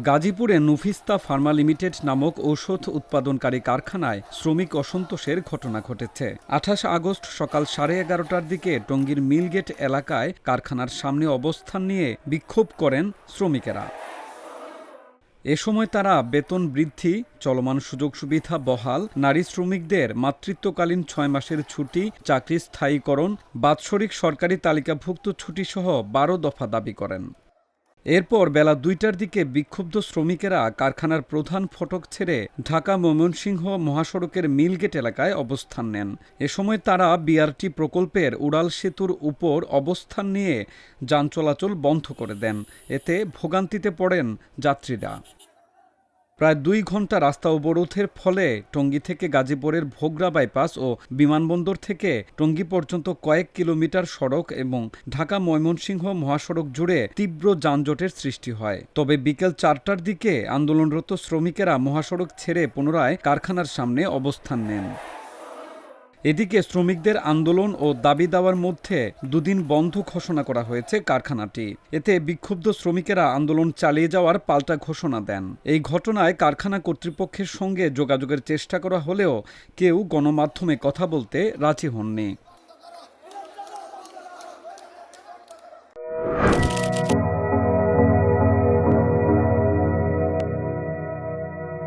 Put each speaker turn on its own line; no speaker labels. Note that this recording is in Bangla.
গাজীপুরে নুফিস্তা ফার্মা লিমিটেড নামক ঔষধ উৎপাদনকারী কারখানায় শ্রমিক অসন্তোষের ঘটনা ঘটেছে। ২৮ আগস্ট সকাল 11:30টার দিকে টঙ্গীর মিলগেট এলাকায় কারখানার সামনে অবস্থান নিয়ে বিক্ষোভ করেন শ্রমিকেরা। এ সময় তারা বেতন বৃদ্ধি, চলমান সুযোগ সুবিধা বহাল, নারী শ্রমিকদের মাতৃত্বকালীন ৬ মাসের ছুটি, চাকরি স্থায়ীকরণ, বাৎসরিক সরকারি তালিকাভুক্ত ছুটিসহ ১২ দফা দাবি করেন। এরপর বেলা ২টার দিকে বিক্ষুব্ধ শ্রমিকেরা কারখানার প্রধান ফটক ছেড়ে ঢাকা-ময়মনসিংহ মহাসড়কের মিলগেট এলাকায় অবস্থান নেন। এ সময় তারা বিআরটি প্রকল্পের উড়াল সেতুর উপর অবস্থান নিয়ে যান চলাচল বন্ধ করে দেন। এতে ভোগান্তিতে পড়েন যাত্রীরা। প্রায় ২ ঘণ্টা রাস্তা অবরোধের ফলে টঙ্গী থেকে গাজীপুরের ভোগড়া বাইপাস ও বিমানবন্দর থেকে টঙ্গী পর্যন্ত কয়েক কিলোমিটার সড়ক এবং ঢাকা-ময়মনসিংহ মহাসড়ক জুড়ে তীব্র যানজটের সৃষ্টি হয়। তবে বিকেল ৪টার দিকে আন্দোলনরত শ্রমিকেরা মহাসড়ক ছেড়ে পুনরায় কারখানার সামনে অবস্থান নেন। এদিকে শ্রমিকদের আন্দোলন ও দাবি দাওয়ার মধ্যে দুদিন বন্ধ ঘোষণা করা হয়েছে কারখানাটি। এতে বিক্ষুব্ধ শ্রমিকেরা আন্দোলন চালিয়ে যাওয়ার পাল্টা ঘোষণা দেন। এই ঘটনায় কারখানা কর্তৃপক্ষের সঙ্গে যোগাযোগের চেষ্টা করা হলেও কেউ গণমাধ্যমে কথা বলতে রাজি হননি।